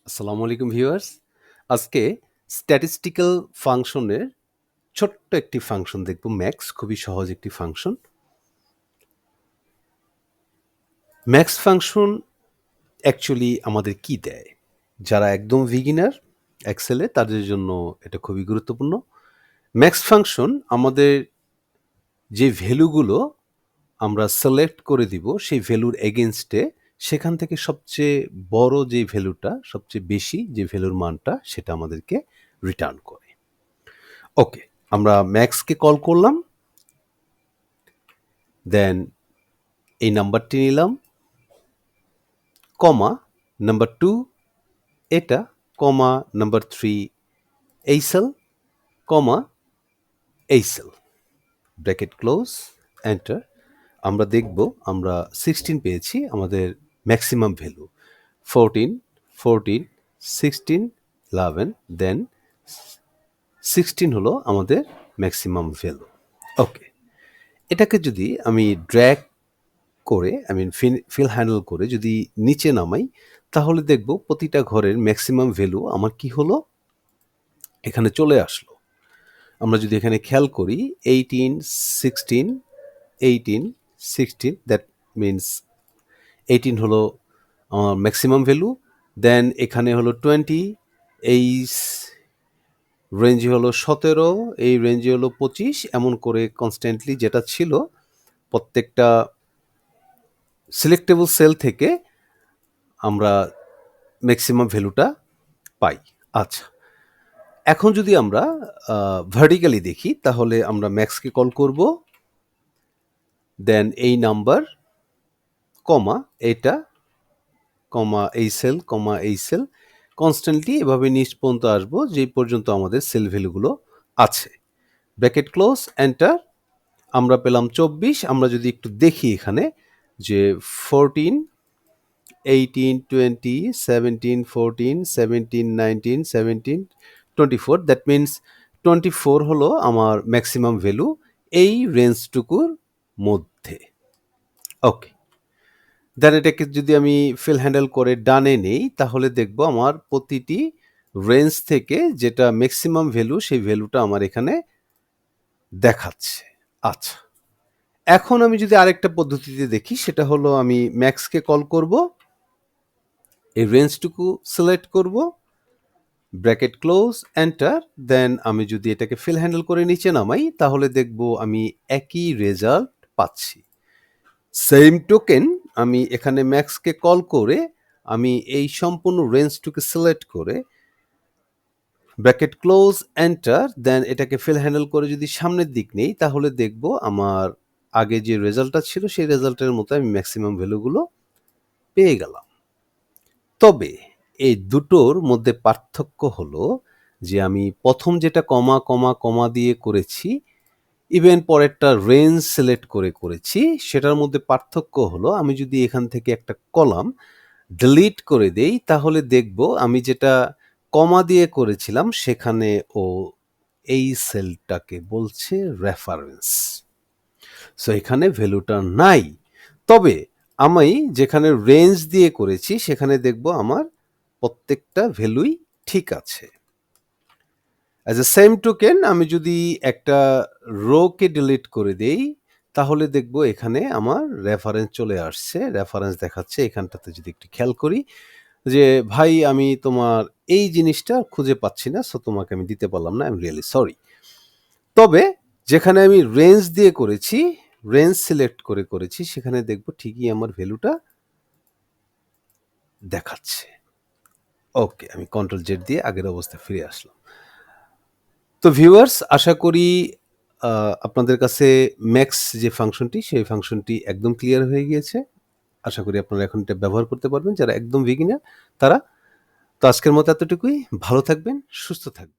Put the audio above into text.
আসসালামু আলাইকুম ভিউয়ার্স। আজকে স্ট্যাটিস্টিক্যাল ফাংশনের ছোট্ট একটি ফাংশন দেখব ম্যাক্স, খুবই সহজ একটি ফাংশন। ম্যাক্স ফাংশন অ্যাকচুয়ালি আমাদের কি দেয়? যারা একদম বিগিনার এক্সেলে তাদের জন্য এটা খুবই গুরুত্বপূর্ণ। ম্যাক্স ফাংশন আমাদের যে ভ্যালুগুলো আমরা সিলেক্ট করে দিব সেই ভ্যালুর এগেইনস্টে সেখান থেকে সবচেয়ে বড় যে ভ্যালুটা, সবচেয়ে বেশি যে ভ্যালুর মানটা সেটা আমাদেরকে রিটার্ন করে। ওকে, আমরা ম্যাক্সকে কল করলাম, দেন এই নাম্বারটি নিলাম, কমা নাম্বার 2 এটা, কমা নাম্বার 3 এই সেল, কমা এই সেল, ব্র্যাকেট ক্লোজ, এন্টার। আমরা দেখব আমরা 16 পেয়েছি আমাদের ম্যাক্সিমাম ভ্যালু। 14, 14, 16, 11, দেন 16 হলো আমাদের ম্যাক্সিমাম ভ্যালু। ওকে, এটাকে যদি আমি ড্র্যাগ করে ফিল হ্যান্ডেল করে যদি নিচে নামাই তাহলে দেখব প্রতিটা ঘরের ম্যাক্সিমাম ভ্যালু আমার কি হলো, এখানে চলে আসলো। আমরা যদি এখানে খেয়াল করি 18, 16, 18, 16, দ্যাট মিনস 18 হলো আমার ম্যাক্সিমাম ভ্যালু, দেন এখানে হলো 20, এই রেঞ্জে হলো 17, এই রেঞ্জে হলো 25, এমন করে কনস্ট্যান্টলি যেটা ছিল প্রত্যেকটা সিলেক্টেবল সেল থেকে আমরা ম্যাক্সিমাম ভ্যালুটা পাই। আচ্ছা, এখন যদি আমরা ভার্টিক্যালি দেখি তাহলে আমরা ম্যাক্সকে কল করব, দেন এই নাম্বার, কমা এটা, কমা এই সেল, কমা এই সেল, কনস্ট্যান্টলি এভাবে নিচ পর্যন্ত আসবো যে পর্যন্ত আমাদের সেল ভ্যালুগুলো আছে। Bracket close, enter. আমরা পেলাম 24। আমরা যদি একটু দেখি এখানে যে 14, 18, 20, 17, 14, 17, 19, 17, 24, দ্যাট মিনস 24 হলো আমার ম্যাক্সিমাম ভ্যালু এই রেঞ্জটুকুর মধ্যে। ওকে, দেন এটাকে যদি আমি ফিল হ্যান্ডেল করে ডানে নেই তাহলে দেখব আমার প্রতিটি রেঞ্জ থেকে যেটা ম্যাক্সিমাম ভ্যালু সেই ভ্যালুটা আমার এখানে দেখাচ্ছে। আচ্ছা, এখন আমি যদি আরেকটা পদ্ধতিতে দেখি সেটা হলো আমি ম্যাক্সকে কল করব, এই রেঞ্জটুকু সিলেক্ট করব, ব্র্যাকেট ক্লোজ, এন্টার। দেন আমি যদি এটাকে ফিল হ্যান্ডেল করে নিচে নামাই তাহলে দেখব আমি একই রেজাল্ট পাচ্ছি। সেম টোকেন আমি এখানে ম্যাক্সকে কল করে আমি এই সম্পূর্ণ রেঞ্জটুকে সিলেক্ট করে ব্র্যাকেট ক্লোজ, এন্টার, দেন এটাকে ফিল হ্যান্ডেল করে যদি সামনের দিক নেই তাহলে দেখব আমার আগে যে রেজাল্টটা ছিল সেই রেজাল্টের মতো আমি ম্যাক্সিমাম ভ্যালুগুলো পেয়ে গেলাম। তবে এই দুটোর মধ্যে পার্থক্য হলো যে আমি প্রথম যেটা কমা কমা কমা দিয়ে করেছি, ইভেন পরেরটা রেঞ্জ সিলেক্ট করে করেছি, সেটার মধ্যে পার্থক্য হলো আমি যদি এখান থেকে একটা কলাম ডিলিট করে দেই তাহলে দেখব আমি যেটা কমা দিয়ে করেছিলাম সেখানে ও এই সেলটাকে বলছে রেফারেন্স, সো এখানে ভ্যালুটা নাই। তবে আমি যেখানে রেঞ্জ দিয়ে করেছি সেখানে দেখব আমার প্রত্যেকটা ভ্যালুই ঠিক আছে। অ্যাজ এ সেম টোকেন আমি যদি একটা রোকে ডিলিট করে দেই তাহলে দেখব এখানে আমার রেফারেন্স চলে আসছে, রেফারেন্স দেখাচ্ছে। এখানটাতে যদি একটু খেয়াল করি যে ভাই আমি তোমার এই জিনিসটা খুঁজে পাচ্ছি না, সো তোমাকে আমি দিতে পারলাম না, আই এম রিয়েলি সরি। তবে যেখানে আমি রেঞ্জ দিয়ে করেছি, রেঞ্জ সিলেক্ট করে করেছি, সেখানে দেখব ঠিকই আমার ভ্যালুটা দেখাচ্ছে। ওকে, আমি কন্ট্রোল জেড দিয়ে আগের অবস্থায় ফিরে আসলাম। তো ভিউয়ার্স, আশা করি আপনাদের কাছে ম্যাক্স যে ফাংশনটি সেই ফাংশনটি একদম ক্লিয়ার হয়ে গিয়েছে। আশা করি আপনারা এখন এটা ব্যবহার করতে পারবেন যারা একদম বিগিনার তারা। তো আজকের মতো এতটুকুই। ভালো থাকবেন, সুস্থ থাকবেন।